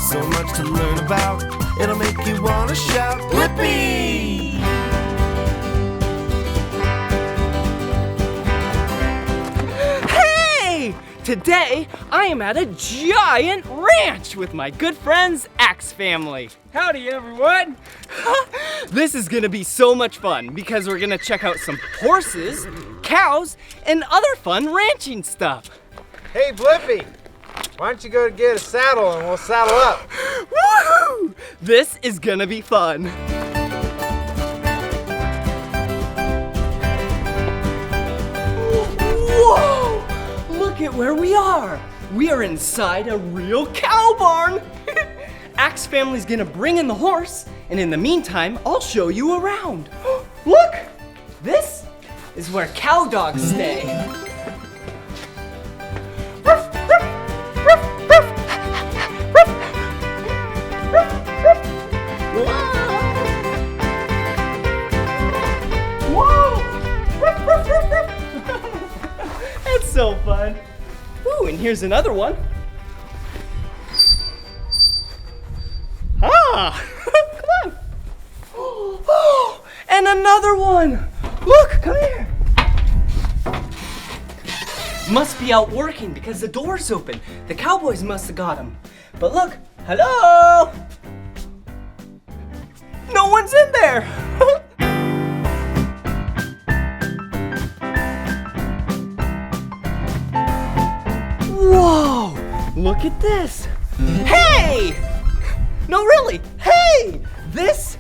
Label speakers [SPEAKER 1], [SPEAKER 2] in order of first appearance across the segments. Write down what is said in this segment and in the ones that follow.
[SPEAKER 1] so much to learn about. It'll make you wanna shout, Blippi!
[SPEAKER 2] Hey! Today, I am at a giant ranch with my good friends, Axe Family.
[SPEAKER 3] Howdy, everyone.
[SPEAKER 2] This is gonna be so much fun because we're gonna check out some horses, cows, and other fun ranching stuff.
[SPEAKER 3] Hey, Blippi, why don't you go get a saddle and we'll saddle up?
[SPEAKER 2] Woohoo! This is gonna be fun. Whoa! Look at where we are. We are inside a real cow barn. Axe Family's gonna bring in the horse, and in the meantime, I'll show you around. Look! This is where cow dogs stay. That's so fun. Ooh, and here's another one. Ah! Come on. And another one. Look, come here. Must be out working because the door's open. The cowboys must have got him. But look, hello? No one's in there. Whoa, look at this. Hey! No, really, hey! This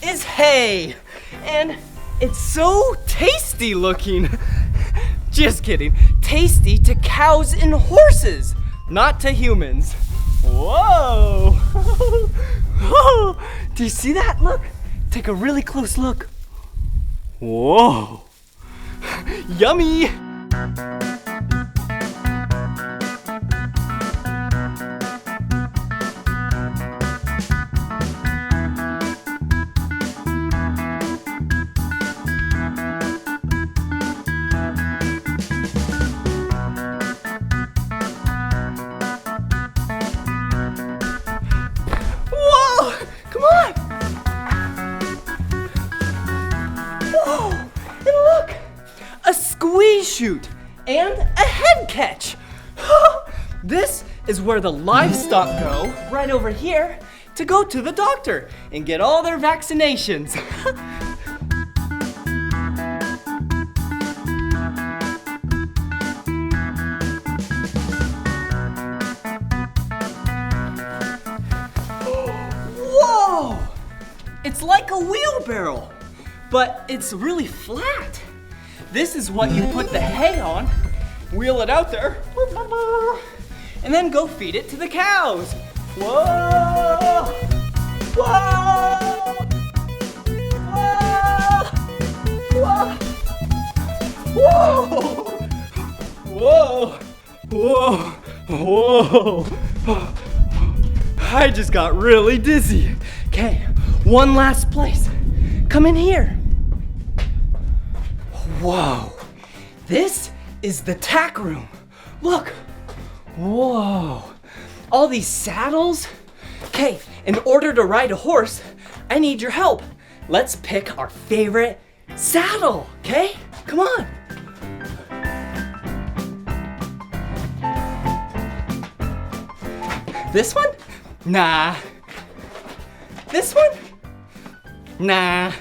[SPEAKER 2] is hay. And it's so tasty looking. Just kidding. Tasty to cows and horses, not to humans. Whoa! Whoa! Do you see that? Look. Take a really close look. Whoa! Yummy! Chute and a head catch. This is where the livestock go, right over here, to go to the doctor and get all their vaccinations. Whoa! It's like a wheelbarrow, but it's really flat. This is what you put the hay on, wheel it out there, and then go feed it to the cows. Whoa! Whoa! Whoa! Whoa! Whoa! Whoa! Whoa! I just got really dizzy. Okay, one last place. Come in here. Whoa, this is the tack room. Look, whoa, all these saddles. Okay, in order to ride a horse, I need your help. Let's pick our favorite saddle, okay? Come on. This one? Nah. This one? Nah.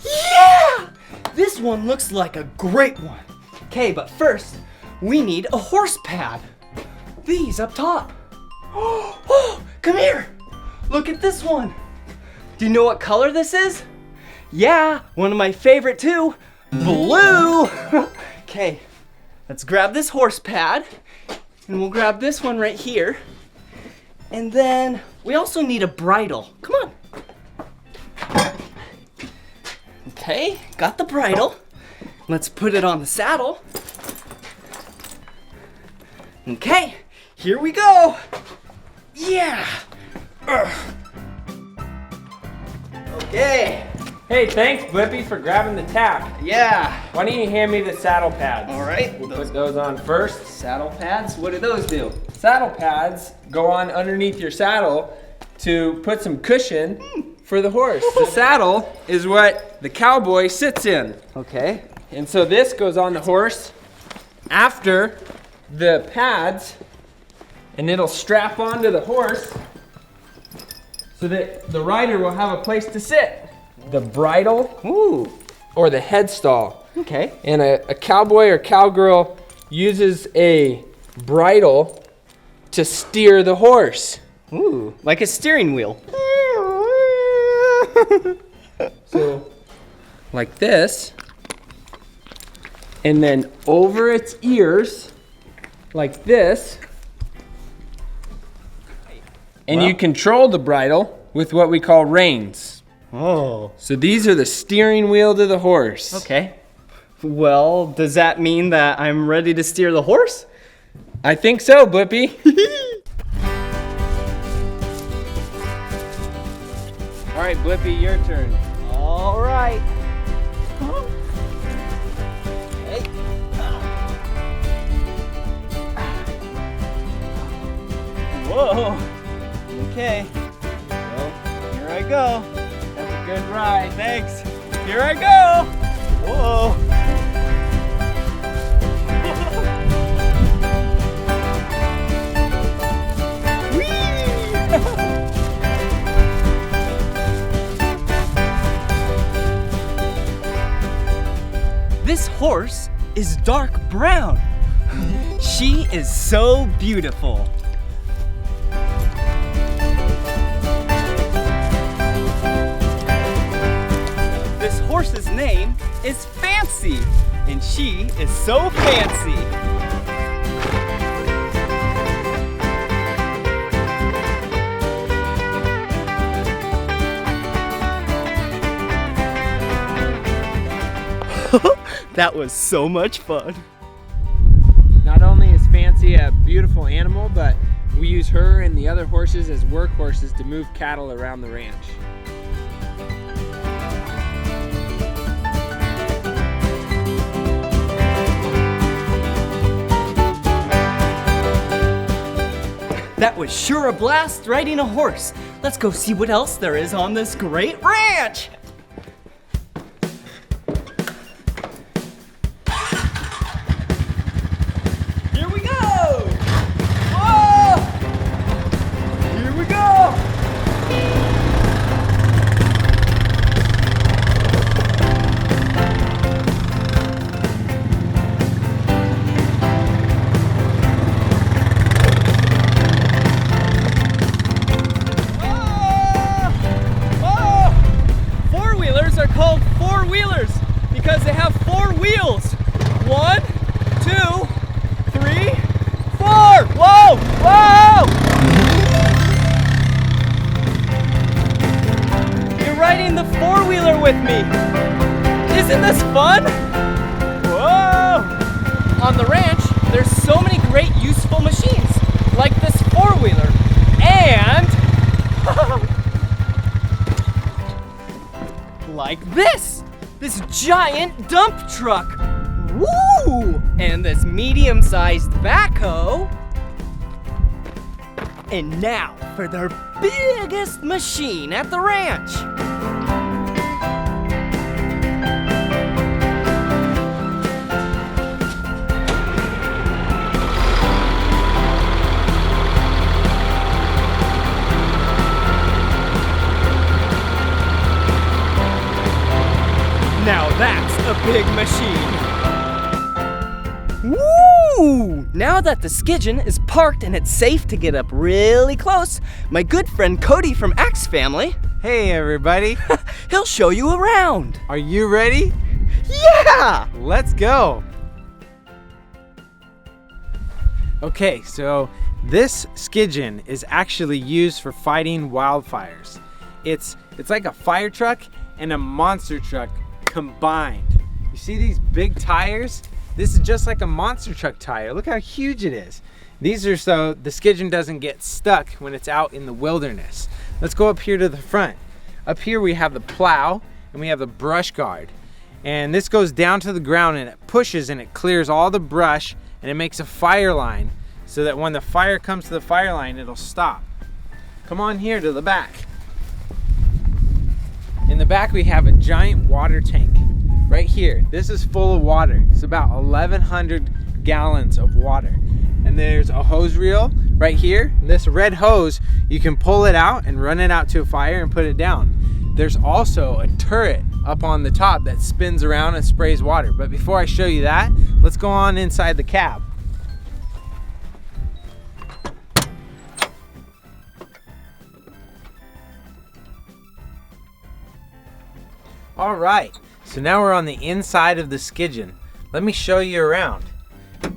[SPEAKER 2] Yeah! This one looks like a great one. Okay, but first, we need a horse pad. These up top. Oh, come here. Look at this one. Do you know what color this is? Yeah, one of my favorite too. Blue. Okay, let's grab this horse pad. And we'll grab this one right here. And then we also need a bridle. Come on. Okay, got the bridle. Let's put it on the saddle. Okay, here we go. Yeah. Okay,
[SPEAKER 4] Hey, thanks, Blippi, for grabbing the tack.
[SPEAKER 2] Yeah.
[SPEAKER 4] Why don't you hand me the saddle pads?
[SPEAKER 2] All right.
[SPEAKER 4] We'll put those on first.
[SPEAKER 2] Saddle pads, what do those do?
[SPEAKER 4] Saddle pads go on underneath your saddle to put some cushion for the horse. The saddle is what the cowboy sits in.
[SPEAKER 2] Okay.
[SPEAKER 4] And so this goes on the horse after the pads, and it'll strap onto the horse so that the rider will have a place to sit. The bridle or the headstall.
[SPEAKER 2] Okay.
[SPEAKER 4] And a cowboy or cowgirl uses a bridle to steer the horse.
[SPEAKER 2] Ooh, like a steering wheel.
[SPEAKER 4] So, like this. And then over its ears, like this. And you control the bridle with what we call reins.
[SPEAKER 2] Oh.
[SPEAKER 4] So these are the steering wheel to the horse.
[SPEAKER 2] Okay. Well, does that mean that I'm ready to steer the horse?
[SPEAKER 4] I think so, Blippi. All right, Blippi, your turn.
[SPEAKER 2] All right. Hey. Whoa. Okay. Well, here I go.
[SPEAKER 4] Have a good ride.
[SPEAKER 2] Thanks. Here I go. Whoa. This horse is dark brown. She is so beautiful. This horse's name is Fancy, and she is so fancy. That was so much fun.
[SPEAKER 4] Not only is Fancy a beautiful animal, but we use her and the other horses as workhorses to move cattle around the ranch.
[SPEAKER 2] That was sure a blast riding a horse. Let's go see what else there is on this great ranch. Here we go! Whoa! Here we go! Four-wheelers are called four-wheelers because they have 4 wheels. 1, 2, 3, 4. Whoa! Whoa! You're riding the four-wheeler with me. Isn't this fun? Whoa! On the ranch, there's so many great useful machines, like this four-wheeler, and like this giant dump truck. Woo! And this medium-sized backhoe. And now for their biggest machine at the ranch. Now that's a big machine. Woo! Now that the Skidgeon is parked and it's safe to get up really close, my good friend Cody from Axe Family,
[SPEAKER 3] Hey everybody,
[SPEAKER 2] he'll show you around.
[SPEAKER 3] are you ready?
[SPEAKER 2] Yeah!
[SPEAKER 3] Let's go. Okay, so this Skidgeon is actually used for fighting wildfires. It's like a fire truck and a monster truck combined. You see these big tires? This is just like a monster truck tire. Look how huge it is. These are so the Skidgeon doesn't get stuck when it's out in the wilderness. Let's go up here to the front. Up here we have the plow, and we have the brush guard. And this goes down to the ground and it pushes and it clears all the brush and it makes a fire line so that when the fire comes to the fire line, it'll stop. Come on here to the back. In the back we have a giant water tank right here. This is full of water. It's about 1,100 gallons of water. And there's a hose reel right here. This red hose, you can pull it out and run it out to a fire and put it down. There's also a turret up on the top that spins around and sprays water. But before I show you that, let's go on inside the cab. All right, so now we're on the inside of the Skidgeon. Let me show you around.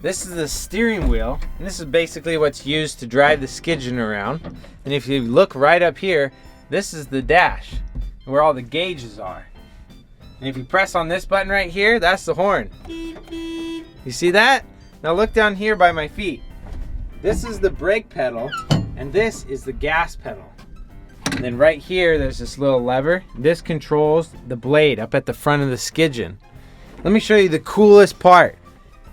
[SPEAKER 3] This is the steering wheel, and this is basically what's used to drive the Skidgeon around. And if you look right up here, this is the dash, where all the gauges are. And if you press on this button right here, that's the horn. You see that? Now look down here by my feet. This is the brake pedal, and this is the gas pedal. And then right here, there's this little lever. This controls the blade up at the front of the Skidgeon. Let me show you the coolest part.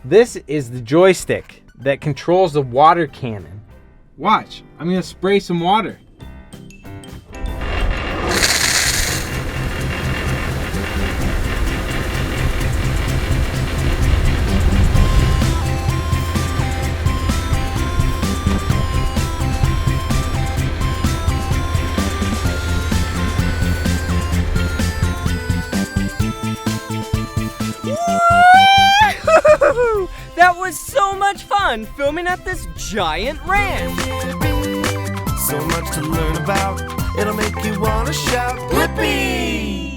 [SPEAKER 3] This is the joystick that controls the water cannon. Watch, I'm gonna spray some water.
[SPEAKER 2] That was so much fun filming at this giant ranch.
[SPEAKER 1] So much to learn about, it'll make you wanna shout, Blippi!